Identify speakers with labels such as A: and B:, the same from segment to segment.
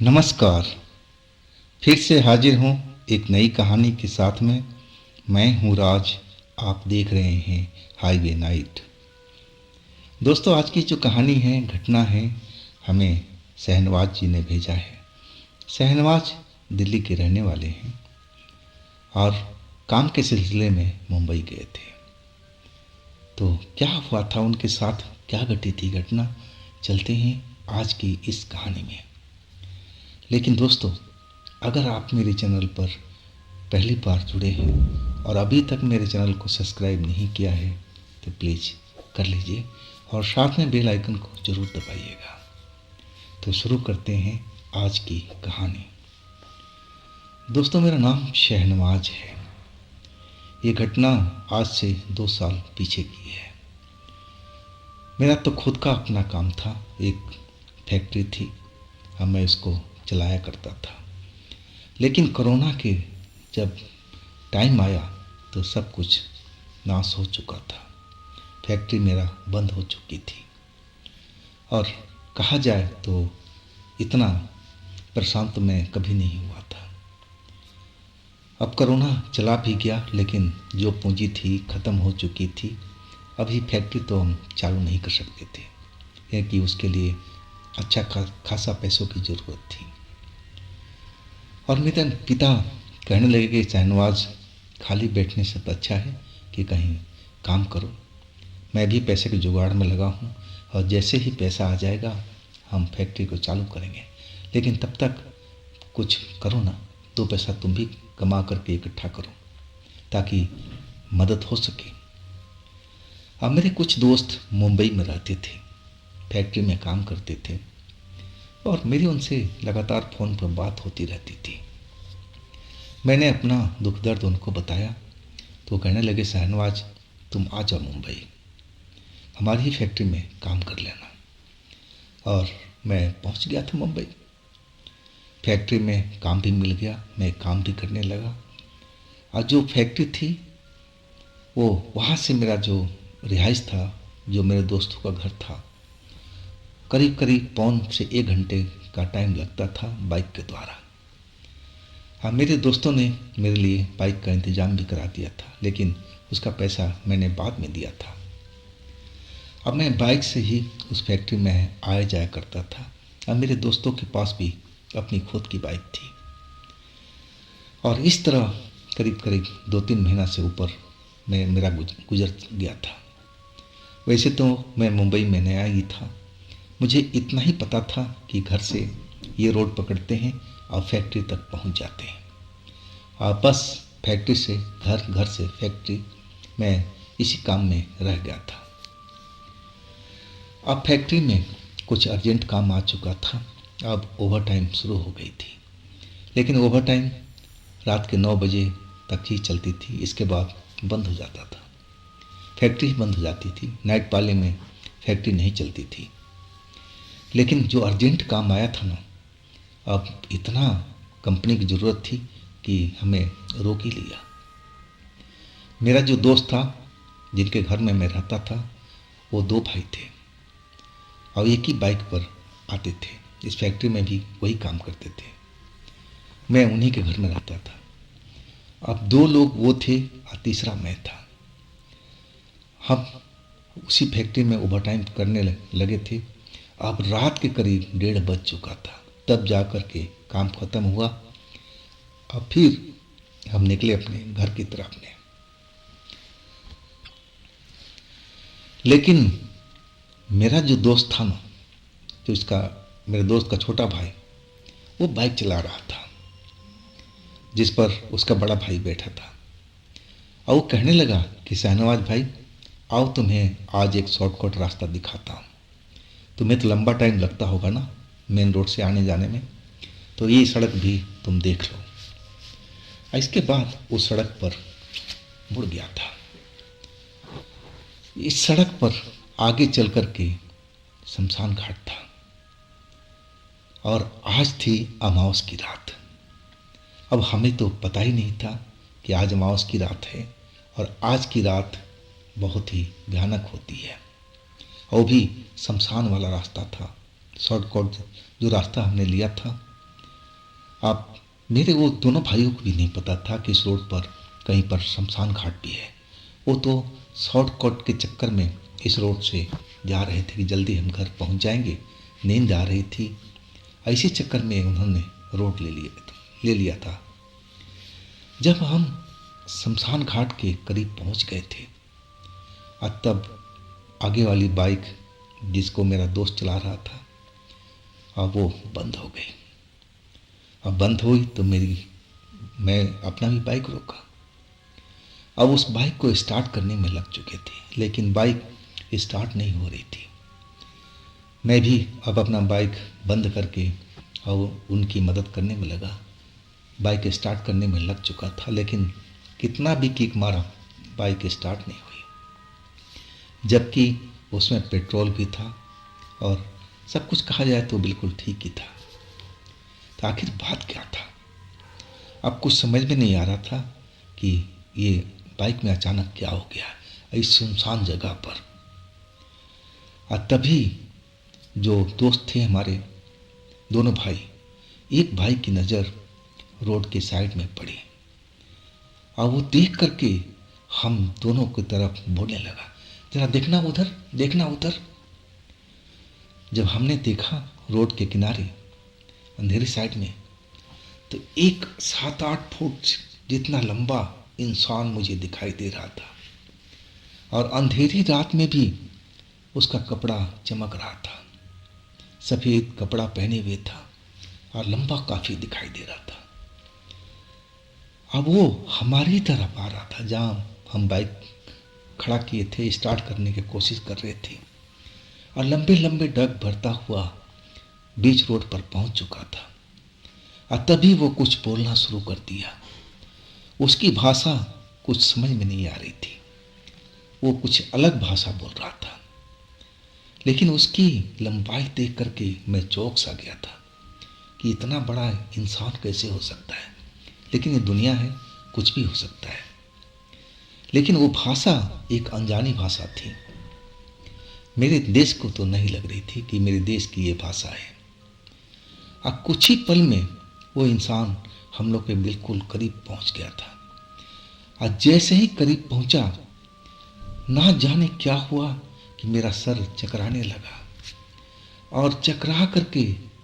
A: नमस्कार। फिर से हाजिर हूँ एक नई कहानी के साथ में। मैं हूँ राज। आप देख रहे हैं हाईवे नाइट। दोस्तों, आज की जो कहानी है, घटना है, हमें शहनवाज जी ने भेजा है। शहनवाज दिल्ली के रहने वाले हैं और काम के सिलसिले में मुंबई गए थे। तो क्या हुआ था उनके साथ, क्या घटी थी घटना, चलते हैं आज की इस कहानी में। लेकिन दोस्तों, अगर आप मेरे चैनल पर पहली बार जुड़े हैं और अभी तक मेरे चैनल को सब्सक्राइब नहीं किया है तो प्लीज़ कर लीजिए और साथ में बेल आइकन को ज़रूर दबाइएगा। तो शुरू करते हैं आज की कहानी। दोस्तों, मेरा नाम शहनवाज है। ये घटना आज से 2 साल पीछे की है। मेरा तो खुद का अपना काम था, एक फैक्ट्री थी और मैं इसको चलाया करता था। लेकिन कोरोना के जब टाइम आया तो सब कुछ नाश हो चुका था। फैक्ट्री मेरा बंद हो चुकी थी और कहा जाए तो इतना परेशान तो मैं कभी नहीं हुआ था। अब कोरोना चला भी गया, लेकिन जो पूंजी थी ख़त्म हो चुकी थी। अभी फैक्ट्री तो हम चालू नहीं कर सकते थे क्योंकि उसके लिए अच्छा खासा पैसों की ज़रूरत थी। और मेरे पिता कहने लगे कि शहनवाज, खाली बैठने से तो अच्छा है कि कहीं काम करो। मैं भी पैसे के जुगाड़ में लगा हूँ और जैसे ही पैसा आ जाएगा हम फैक्ट्री को चालू करेंगे। लेकिन तब तक कुछ करो ना, 2 पैसा तुम भी कमा करके इकट्ठा करो ताकि मदद हो सके। अब मेरे कुछ दोस्त मुंबई में रहते थे, फैक्ट्री में काम करते थे और मेरी उनसे लगातार फ़ोन पर बात होती रहती थी। मैंने अपना दुख दर्द उनको बताया तो कहने लगे, शहनवाज तुम आ जाओ मुंबई, हमारी ही फैक्ट्री में काम कर लेना। और मैं पहुंच गया था मुंबई। फैक्ट्री में काम भी मिल गया, मैं काम भी करने लगा। और जो फैक्ट्री थी वो वहाँ से मेरा जो रिहाइश था, जो मेरे दोस्तों का घर था, करीब करीब पौन से 1 घंटे का टाइम लगता था बाइक के द्वारा। हाँ, मेरे दोस्तों ने मेरे लिए बाइक का इंतज़ाम भी करा दिया था, लेकिन उसका पैसा मैंने बाद में दिया था। अब मैं बाइक से ही उस फैक्ट्री में आया जाया करता था। अब मेरे दोस्तों के पास भी अपनी खुद की बाइक थी और इस तरह करीब करीब 2-3 महीना से ऊपर मेरा गुजर गया था। वैसे तो मैं मुंबई में नया ही था, मुझे इतना ही पता था कि घर से ये रोड पकड़ते हैं और फैक्ट्री तक पहुंच जाते हैं। और बस फैक्ट्री से घर, घर से फैक्ट्री, मैं इसी काम में रह गया था। अब फैक्ट्री में कुछ अर्जेंट काम आ चुका था। अब ओवर टाइम शुरू हो गई थी, लेकिन ओवर टाइम रात के 9 बजे तक ही चलती थी, इसके बाद बंद हो जाता था। फैक्ट्री ही बंद हो जाती थी, नाइट पाले में फैक्ट्री नहीं चलती थी। लेकिन जो अर्जेंट काम आया था ना, अब इतना कंपनी की ज़रूरत थी कि हमें रोक ही लिया। मेरा जो दोस्त था जिनके घर में मैं रहता था, वो 2 भाई थे और एक ही बाइक पर आते थे। इस फैक्ट्री में भी वही काम करते थे, मैं उन्हीं के घर में रहता था। अब 2 लोग वो थे और तीसरा मैं था। हम उसी फैक्ट्री में ओवर टाइम करने लगे थे। अब रात के करीब 1:30 बज चुका था, तब जा कर के काम ख़त्म हुआ। अब फिर हम निकले अपने घर की तरफ में। लेकिन मेरा जो दोस्त था ना, जो इसका मेरे दोस्त का छोटा भाई, वो बाइक चला रहा था जिस पर उसका बड़ा भाई बैठा था। और वो कहने लगा कि शहनवाज भाई, आओ तुम्हें आज एक शॉर्टकट रास्ता दिखाता हूँ। तुम्हें तो लंबा टाइम लगता होगा ना मेन रोड से आने जाने में, तो ये सड़क भी तुम देख लो। इसके बाद उस सड़क पर मुड़ गया था। इस सड़क पर आगे चल कर के शमशान घाट था और आज थी अमावस की रात। अब हमें तो पता ही नहीं था कि आज अमावस की रात है और आज की रात बहुत ही भयानक होती है। और भी शमशान वाला रास्ता था। शॉर्टकट जो रास्ता हमने लिया था आप मेरे वो दोनों भाइयों को भी नहीं पता था कि इस रोड पर कहीं पर शमशान घाट भी है। वो तो शॉर्टकट के चक्कर में इस रोड से जा रहे थे कि जल्दी हम घर पहुंच जाएंगे, नींद आ रही थी, ऐसे चक्कर में उन्होंने रोड ले लिया था। जब हम शमशान घाट के करीब पहुंच गए थे और तब आगे वाली बाइक जिसको मेरा दोस्त चला रहा था अब वो बंद हो गई। अब बंद हुई तो मैं अपना भी बाइक रोका। अब उस बाइक को स्टार्ट करने में लग चुके थे लेकिन बाइक स्टार्ट नहीं हो रही थी। मैं भी अब अपना बाइक बंद करके और उनकी मदद करने में लगा। बाइक स्टार्ट करने में लग चुका था लेकिन कितना भी किक मारा बाइक स्टार्ट नहीं हुई, जबकि उसमें पेट्रोल भी था और सब कुछ कहा जाए तो बिल्कुल ठीक ही था। तो आखिर बात क्या था? अब कुछ समझ में नहीं आ रहा था कि ये बाइक में अचानक क्या हो गया इस सुनसान जगह पर। और तभी जो दोस्त थे हमारे दोनों भाई, एक भाई की नज़र रोड के साइड में पड़ी और वो देख करके हम दोनों की तरफ बोलने लगा, जरा देखना उधर, देखना उधर। जब हमने देखा रोड के किनारे अंधेरी साइड में तो एक 7-8 फुट जितना लंबा इंसान मुझे दिखाई दे रहा था और अंधेरी रात में भी उसका कपड़ा चमक रहा था, सफ़ेद कपड़ा पहने हुए था और लंबा काफ़ी दिखाई दे रहा था। अब वो हमारी तरफ आ रहा था जहाँ हम बाइक खड़ा किए थे, स्टार्ट करने की कोशिश कर रहे थे और लंबे लंबे डग भरता हुआ बीच रोड पर पहुंच चुका था। और तभी वो कुछ बोलना शुरू कर दिया। उसकी भाषा कुछ समझ में नहीं आ रही थी, वो कुछ अलग भाषा बोल रहा था, लेकिन उसकी लंबाई देख करके मैं चौंक सा गया था कि इतना बड़ा इंसान कैसे हो सकता है। लेकिन ये दुनिया है, कुछ भी हो सकता है। लेकिन वो भाषा एक अनजानी भाषा थी, मेरे देश को तो नहीं लग रही थी कि मेरे देश की ये भाषा है। अब कुछ ही पल में वो इंसान हम लोग के बिल्कुल करीब पहुंच गया था और जैसे ही करीब पहुंचा ना जाने क्या हुआ कि मेरा सर चकराने लगा और चकरा करके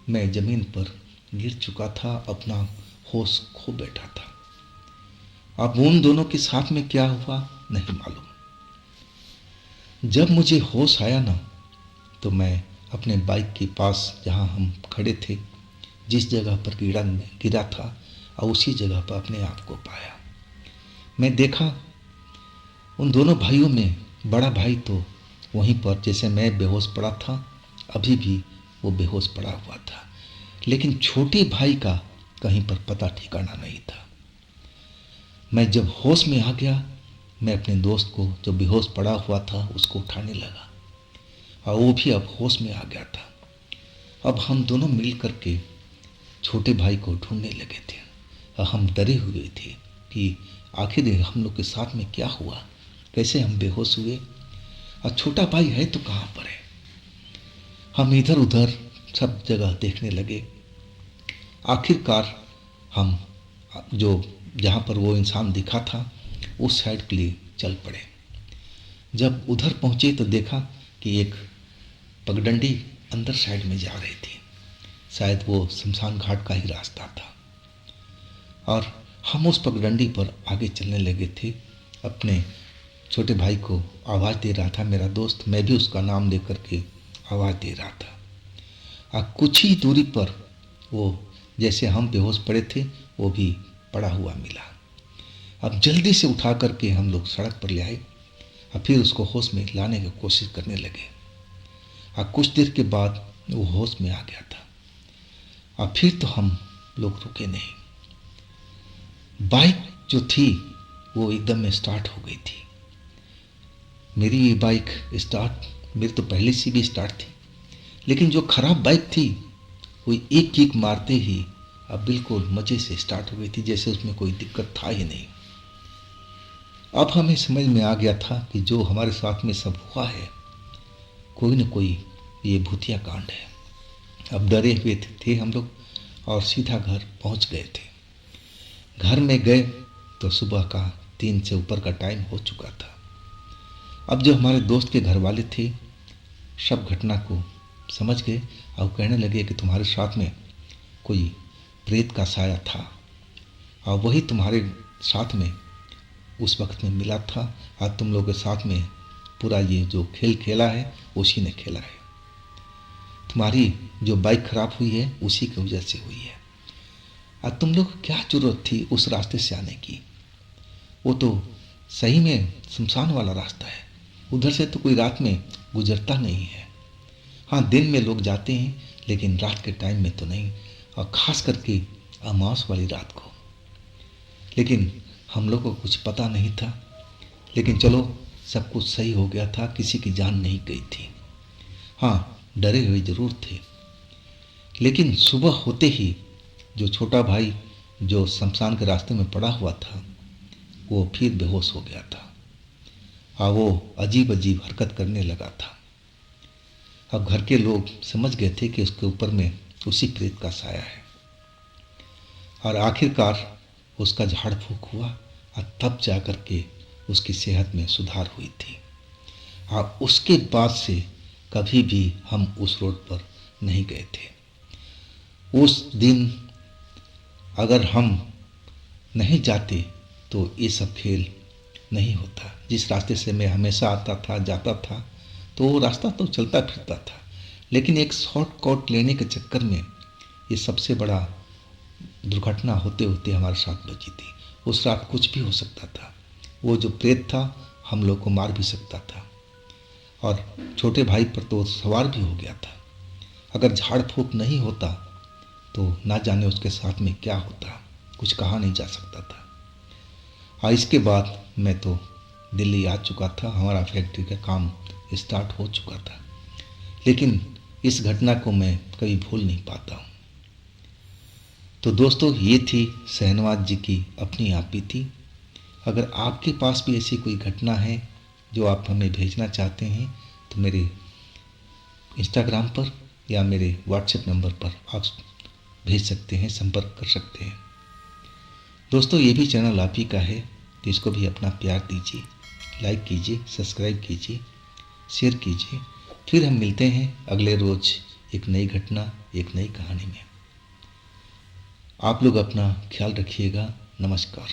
A: मैं ज़मीन पर गिर चुका था, अपना होश खो बैठा था। अब उन दोनों के साथ में क्या हुआ नहीं मालूम। जब मुझे होश आया ना तो मैं अपने बाइक के पास जहाँ हम खड़े थे, जिस जगह पर गिरा था और उसी जगह पर अपने आप को पाया। मैं देखा उन दोनों भाइयों में बड़ा भाई तो वहीं पर जैसे मैं बेहोश पड़ा था अभी भी वो बेहोश पड़ा हुआ था, लेकिन छोटे भाई का कहीं पर पता ठिकाना नहीं था। मैं जब होश में आ गया मैं अपने दोस्त को जो बेहोश पड़ा हुआ था उसको उठाने लगा और वो भी अब होश में आ गया था। अब हम दोनों मिल करके छोटे भाई को ढूंढने लगे थे और हम डरे हुए थे कि आखिर हम लोग के साथ में क्या हुआ, कैसे हम बेहोश हुए और छोटा भाई है तो कहाँ पर है। हम इधर उधर सब जगह देखने लगे। आखिरकार हम जो जहाँ पर वो इंसान दिखा था उस साइड के लिए चल पड़े। जब उधर पहुँचे तो देखा कि एक पगडंडी अंदर साइड में जा रही थी, शायद वो शमशान घाट का ही रास्ता था और हम उस पगडंडी पर आगे चलने लगे थे। अपने छोटे भाई को आवाज़ दे रहा था मेरा दोस्त, मैं भी उसका नाम लेकर के आवाज़ दे रहा था और कुछ ही दूरी पर वो जैसे हम बेहोश पड़े थे वो भी पड़ा हुआ मिला। अब जल्दी से उठा करके हम लोग सड़क पर ले आए और फिर उसको होश में लाने की कोशिश करने लगे और कुछ देर के बाद वो होश में आ गया था और फिर तो हम लोग रुके नहीं। बाइक जो थी वो एकदम में स्टार्ट हो गई थी। मेरी ये बाइक स्टार्ट मेरी तो पहले से भी स्टार्ट थी, लेकिन जो ख़राब बाइक थी वो एक किक मारते ही अब बिल्कुल मज़े से स्टार्ट हो गई थी, जैसे उसमें कोई दिक्कत था ही नहीं। अब हमें समझ में आ गया था कि जो हमारे साथ में सब हुआ है कोई न कोई ये भूतिया कांड है। अब डरे हुए थे हम लोग और सीधा घर पहुंच गए थे। घर में गए तो सुबह का 3 से ऊपर का टाइम हो चुका था। अब जो हमारे दोस्त के घर वाले थे सब घटना को समझ गए और कहने लगे कि तुम्हारे साथ में कोई प्रेत का साया था और वही तुम्हारे साथ में उस वक्त में मिला था और तुम लोगों के साथ में पूरा ये जो खेल खेला है उसी ने खेला है। तुम्हारी जो बाइक खराब हुई है उसी की वजह से हुई है। और तुम लोग को क्या जरूरत थी उस रास्ते से आने की? वो तो सही में शमशान वाला रास्ता है, उधर से तो कोई रात में गुजरता नहीं है। हाँ, दिन में लोग जाते हैं लेकिन रात के टाइम में तो नहीं, और ख़ास करके अमावस वाली रात को। लेकिन हम लोग को कुछ पता नहीं था। लेकिन चलो, सब कुछ सही हो गया था, किसी की जान नहीं गई थी। हाँ, डरे हुए ज़रूर थे। लेकिन सुबह होते ही जो छोटा भाई जो शमशान के रास्ते में पड़ा हुआ था वो फिर बेहोश हो गया था और वो अजीब अजीब हरकत करने लगा था। अब घर के लोग समझ गए थे कि उसके ऊपर में उसी प्रेत का साया है और आखिरकार उसका झाड़ फूक हुआ और तब जा कर के उसकी सेहत में सुधार हुई थी। और उसके बाद से कभी भी हम उस रोड पर नहीं गए थे। उस दिन अगर हम नहीं जाते तो ये सब खेल नहीं होता। जिस रास्ते से मैं हमेशा आता था जाता था तो वो रास्ता तो चलता फिरता था, लेकिन एक शॉर्टकट लेने के चक्कर में ये सबसे बड़ा दुर्घटना होते होते हमारे साथ बची थी। उस रात कुछ भी हो सकता था। वो जो प्रेत था हम लोग को मार भी सकता था और छोटे भाई पर तो सवार भी हो गया था। अगर झाड़ फूक नहीं होता तो ना जाने उसके साथ में क्या होता, कुछ कहा नहीं जा सकता था। और इसके बाद मैं तो दिल्ली आ चुका था, हमारा फैक्ट्री का काम स्टार्ट हो चुका था। लेकिन इस घटना को मैं कभी भूल नहीं पाता हूँ। तो दोस्तों, ये थी शहनवाज जी की अपनी आप बीती। अगर आपके पास भी ऐसी कोई घटना है जो आप हमें भेजना चाहते हैं तो मेरे इंस्टाग्राम पर या मेरे व्हाट्सएप नंबर पर आप भेज सकते हैं, संपर्क कर सकते हैं। दोस्तों, ये भी चैनल आप ही का है तो इसको भी अपना प्यार दीजिए, लाइक कीजिए, सब्सक्राइब कीजिए, शेयर कीजिए। फिर हम मिलते हैं अगले रोज़ एक नई घटना, एक नई कहानी में। आप लोग अपना ख्याल रखिएगा। नमस्कार।